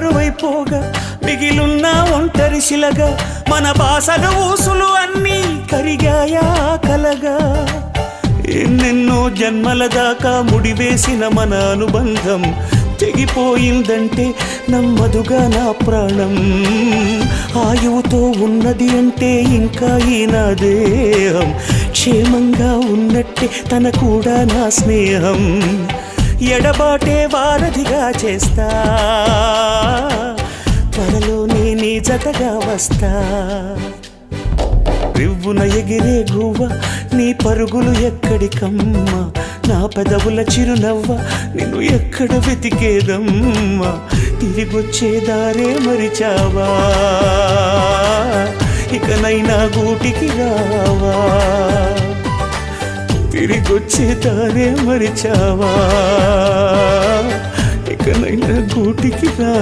బరువైపోగా మిగిలున్న ఒంటరి శిలగా మన బాసలు ఊసులు అన్నీ కరిగాయా కలగా ఎన్నెన్నో జన్మల దాకా ముడివేసిన మన అనుబంధం తెగిపోయిందంటే నమ్మదుగా నా ప్రాణం ఆయువుతో ఉన్నది అంటే ఇంకా ఈ నా దేహం క్షేమంగా ఉన్నట్టే తన కూడా నా స్నేహం ఎడబాటే వారధిగా చేస్తా త్వరలోనే నీ జతగా వస్తా రివ్వున ఎగిరే గువ్వ నీ పరుగులు ఎక్కడికమ్మా నా పెదవుల చిరునవ్వ నిన్ను ఎక్కడ వెతికేదమ్మా తిరిగొచ్చే దారే మరిచావా ఇకనైనా గూటికి రావా తిరిగొచ్చే దారే మరిచావా ఇకనైనా గూటికి రా